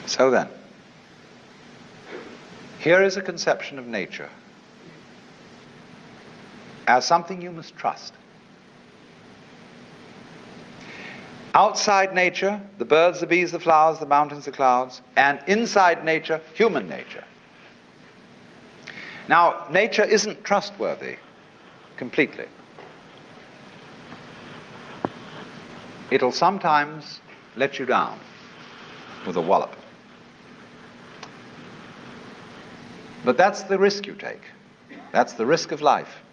So then, here is a conception of nature as something you must trust. Outside nature, the birds, the bees, the flowers, the mountains, the clouds, and inside nature, human nature. Now, nature isn't trustworthy completely. It'll sometimes let you down with a wallop. But that's the risk you take. That's the risk of life.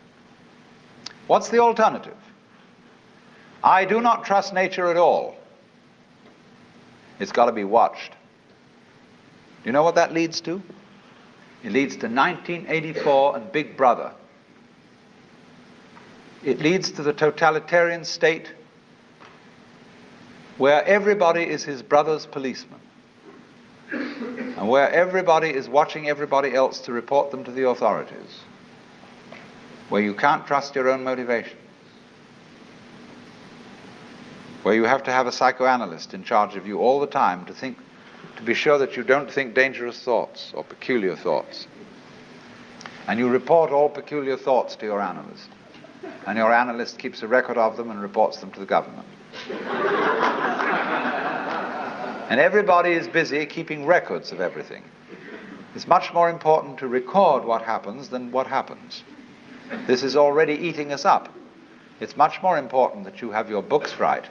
What's the alternative? I do not trust nature at all. It's got to be watched. Do you know what that leads to? It leads to 1984 and Big Brother. It leads to the totalitarian state where everybody is his brother's policeman, and where everybody is watching everybody else to report them to the authorities, where you can't trust your own motivation, where you have to have a psychoanalyst in charge of you all the time to be sure that you don't think dangerous thoughts or peculiar thoughts. And you report all peculiar thoughts to your analyst, and your analyst keeps a record of them and reports them to the government. And everybody is busy keeping records of everything. It's much more important to record what happens than what happens. This is already eating us up. It's much more important that you have your books right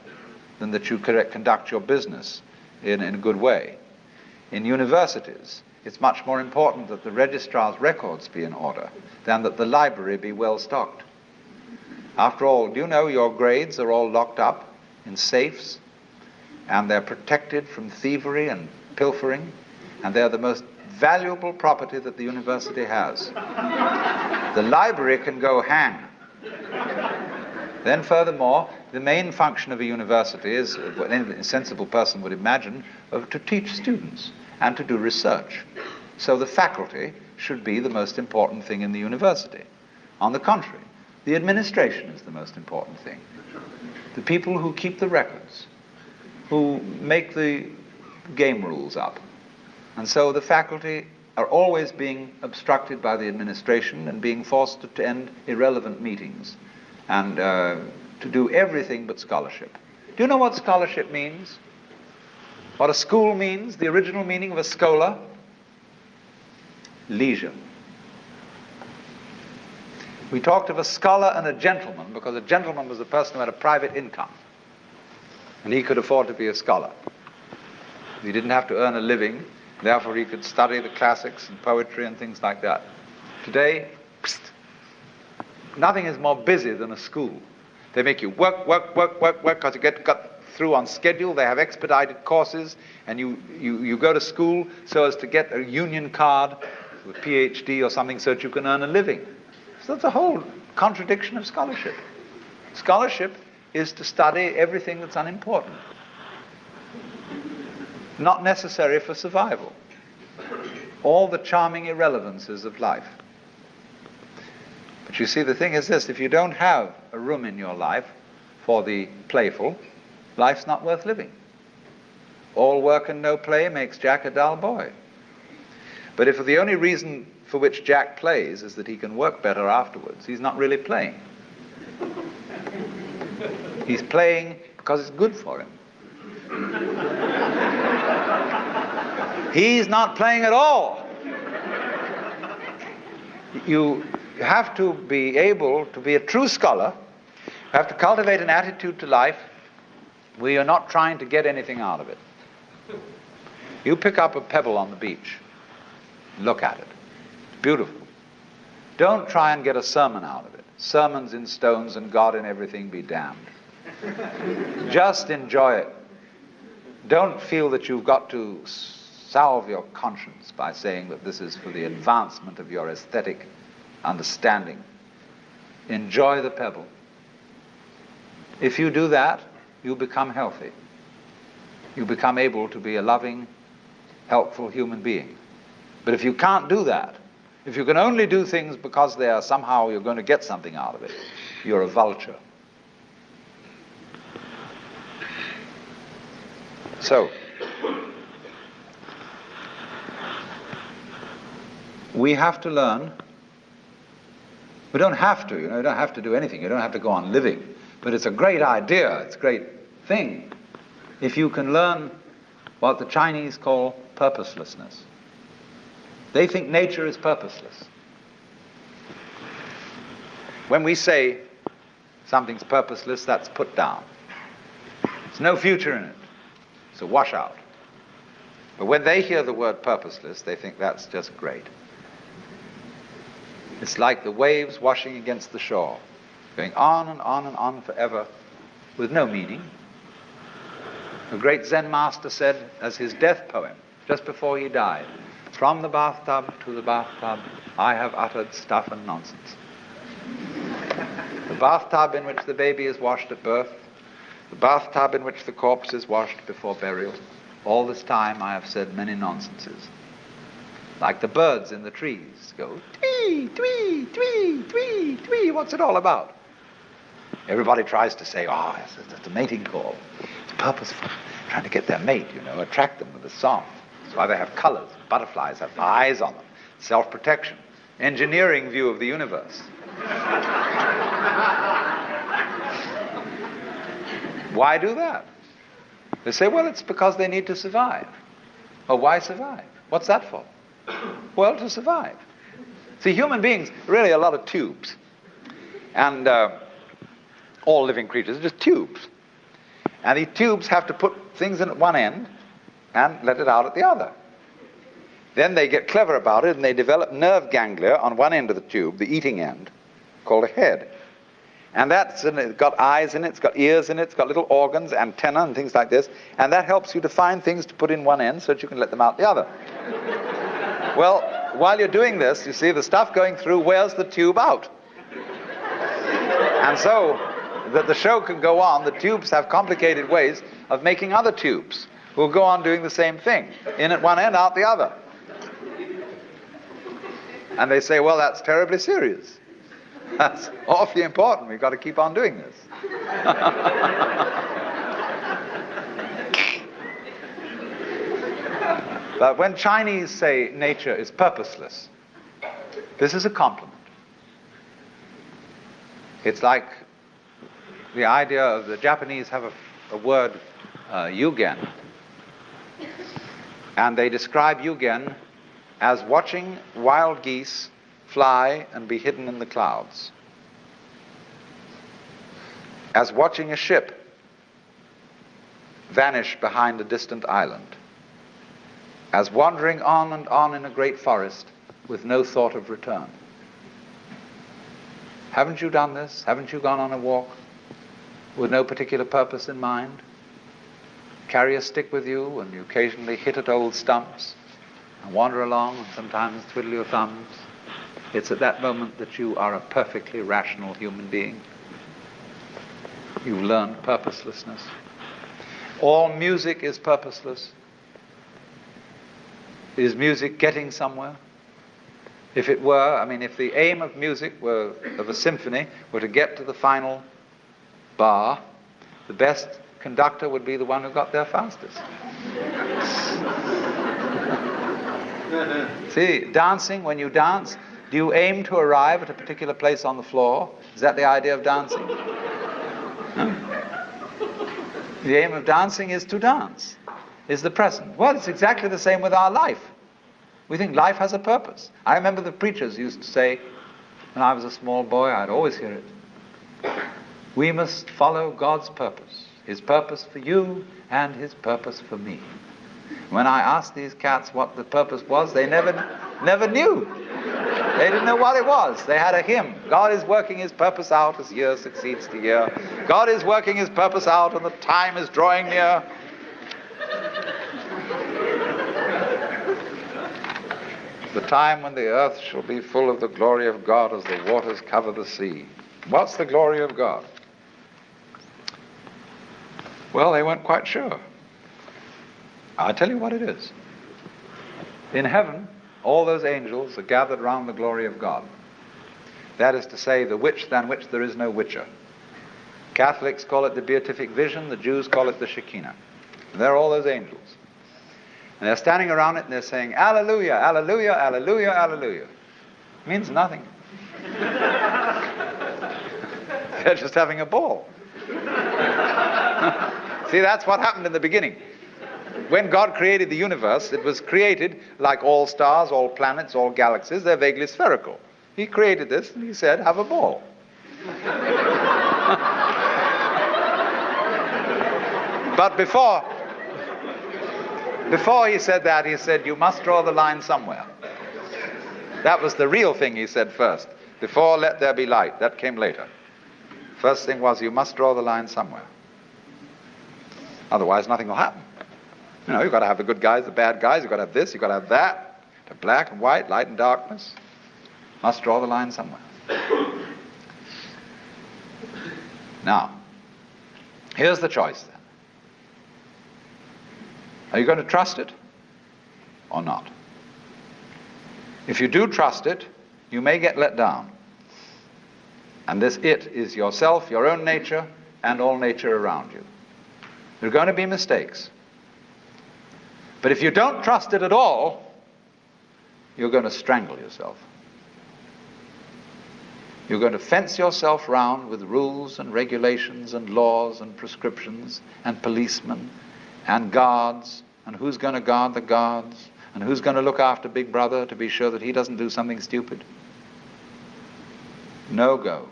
than that you conduct your business in a good way. In universities, it's much more important that the registrar's records be in order than that the library be well stocked. After all, do you know your grades are all locked up in safes, and they're protected from thievery and pilfering, and they're the most valuable property that the university has. The library can go hang. Then furthermore, the main function of a university is, what any sensible person would imagine, to teach students and to do research. So the faculty should be the most important thing in the university. On the contrary, the administration is the most important thing. The people who keep the records, who make the game rules up. And so the faculty are always being obstructed by the administration and being forced to attend irrelevant meetings and to do everything but scholarship. Do you know what scholarship means? What a school means? The original meaning of a schola? Leisure. We talked of a scholar and a gentleman because a gentleman was a person who had a private income, and he could afford to be a scholar. He didn't have to earn a living, therefore he could study the classics and poetry and things like that. Today, nothing is more busy than a school. They make you work, because you got through on schedule. They have expedited courses, and you go to school so as to get a union card with PhD or something so that you can earn a living. So that's a whole contradiction of scholarship. Scholarship is to study everything that's unimportant, not necessary for survival. All the charming irrelevances of life. But you see, the thing is this: if you don't have a room in your life for the playful, life's not worth living. All work and no play makes Jack a dull boy. But if the only reason for which Jack plays is that he can work better afterwards, he's not really playing. He's playing because it's good for him. He's not playing at all. You have to be able to be a true scholar. You have to cultivate an attitude to life where you're not trying to get anything out of it. You pick up a pebble on the beach, look at it. It's beautiful. Don't try and get a sermon out of it. Sermons in stones and God in everything be damned. Just enjoy it. Don't feel that you've got to salve your conscience by saying that this is for the advancement of your aesthetic understanding. Enjoy the pebble. If you do that, you become healthy. You become able to be a loving, helpful human being. But if you can't do that, If you can only do things because they are somehow you're going to get something out of it, you're a vulture. So, we have to learn. We don't have to, you don't have to do anything. You don't have to go on living. But it's a great idea, it's a great thing if you can learn what the Chinese call purposelessness. They think nature is purposeless. When we say something's purposeless, that's put down. There's no future in it. It's a washout. But when they hear the word purposeless, they think that's just great. It's like the waves washing against the shore, going on and on and on forever with no meaning. A great Zen master said as his death poem, just before he died, "From the bathtub to the bathtub, I have uttered stuff and nonsense." The bathtub in which the baby is washed at birth, the bathtub in which the corpse is washed before burial, all this time I have said many nonsenses. Like the birds in the trees go, twee, twee, twee, twee, twee, what's it all about? Everybody tries to say, it's a mating call. It's purposeful, trying to get their mate, attract them with a song. That's why they have colors. Butterflies have eyes on them. Self-protection. Engineering view of the universe. Why do that? They say, well, it's because they need to survive. Well, why survive? What's that for? Well, to survive. See, human beings, really a lot of tubes. And all living creatures are just tubes. And these tubes have to put things in at one end and let it out at the other. Then they get clever about it and they develop nerve ganglia on one end of the tube, the eating end, called a head. And it's got eyes in it, it's got ears in it, it's got little organs, antenna and things like this. And that helps you to find things to put in one end so that you can let them out the other. Well, while you're doing this, you see the stuff going through wears the tube out. And so that the show can go on, the tubes have complicated ways of making other tubes who will go on doing the same thing. In at one end, out the other. And they say, well, that's terribly serious. That's awfully important. We've got to keep on doing this. But when Chinese say nature is purposeless, this is a compliment. It's like the idea of the Japanese have a word, yugen. And they describe yugen as watching wild geese fly and be hidden in the clouds. As watching a ship vanish behind a distant island. As wandering on and on in a great forest with no thought of return. Haven't you done this? Haven't you gone on a walk with no particular purpose in mind? Carry a stick with you and you occasionally hit at old stumps and wander along and sometimes twiddle your thumbs. It's at that moment that you are a perfectly rational human being. You've learned purposelessness. All music is purposeless. Is music getting somewhere? If it were, if the aim of music of a symphony were to get to the final bar, the best conductor would be the one who got there fastest. See, dancing, when you dance, do you aim to arrive at a particular place on the floor? Is that the idea of dancing? No? The aim of dancing is to dance, is the present. Well, it's exactly the same with our life. We think life has a purpose. I remember the preachers used to say, when I was a small boy, I'd always hear it, we must follow God's purpose. His purpose for you and his purpose for me. When I asked these cats what the purpose was, they never knew. They didn't know what it was. They had a hymn. God is working his purpose out as year succeeds to year. God is working his purpose out and the time is drawing near. The time when the earth shall be full of the glory of God as the waters cover the sea. What's the glory of God? Well, they weren't quite sure. I'll tell you what it is. In heaven, all those angels are gathered round the glory of God. That is to say, the which than which there is no whicher. Catholics call it the beatific vision, the Jews call it the Shekinah. And there are all those angels. And they're standing around it and they're saying, Alleluia, Alleluia, Alleluia, Alleluia. It means nothing. They're just having a ball. See, that's what happened in the beginning. When God created the universe, it was created like all stars, all planets, all galaxies. They're vaguely spherical. He created this and he said, have a ball. But before he said that, he said, you must draw the line somewhere. That was the real thing he said first. Before let there be light. That came later. First thing was, you must draw the line somewhere. Otherwise, nothing will happen. You know, you've got to have the good guys, the bad guys, you've got to have this, you've got to have that. The black and white, light and darkness. Must draw the line somewhere. Now, here's the choice then. Are you going to trust it or not? If you do trust it, you may get let down. And this it is yourself, your own nature, and all nature around you. There are going to be mistakes. But if you don't trust it at all, you're going to strangle yourself. You're going to fence yourself round with rules and regulations and laws and prescriptions and policemen and guards, and who's going to guard the guards, and who's going to look after Big Brother to be sure that he doesn't do something stupid. No go.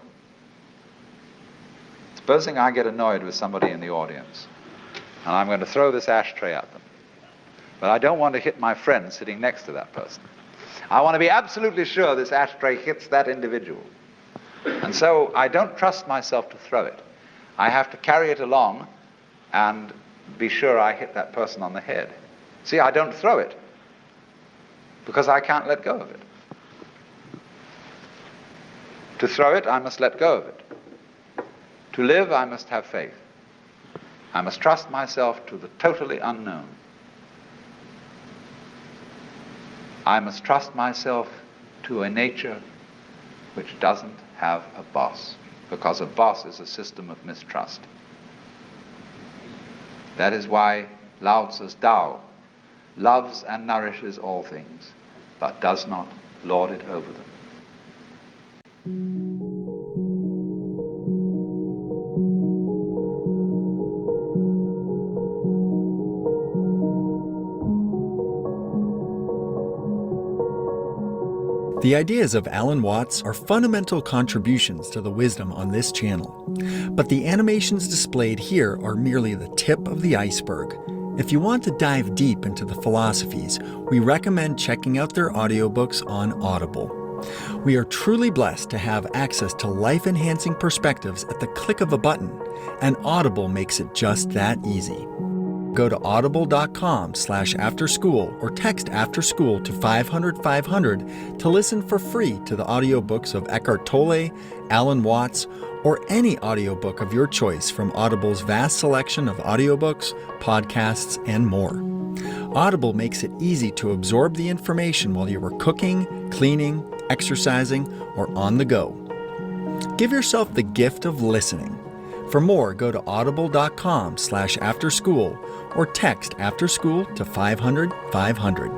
Supposing I get annoyed with somebody in the audience, and I'm going to throw this ashtray at them. But I don't want to hit my friend sitting next to that person. I want to be absolutely sure this ashtray hits that individual. And so I don't trust myself to throw it. I have to carry it along and be sure I hit that person on the head. See, I don't throw it because I can't let go of it. To throw it, I must let go of it. To live, I must have faith. I must trust myself to the totally unknown. I must trust myself to a nature which doesn't have a boss, because a boss is a system of mistrust. That is why Lao Tzu's Tao loves and nourishes all things, but does not lord it over them. The ideas of Alan Watts are fundamental contributions to the wisdom on this channel, but the animations displayed here are merely the tip of the iceberg. If you want to dive deep into the philosophies, we recommend checking out their audiobooks on Audible. We are truly blessed to have access to life-enhancing perspectives at the click of a button, and Audible makes it just that easy. Go to audible.com/afterschool or text AFTERSCHOOL to 500-500 to listen for free to the audiobooks of Eckhart Tolle, Alan Watts, or any audiobook of your choice from Audible's vast selection of audiobooks, podcasts, and more. Audible makes it easy to absorb the information while you are cooking, cleaning, exercising, or on the go. Give yourself the gift of listening. For more, go to audible.com/afterschool or text AFTERSCHOOL to 500-500.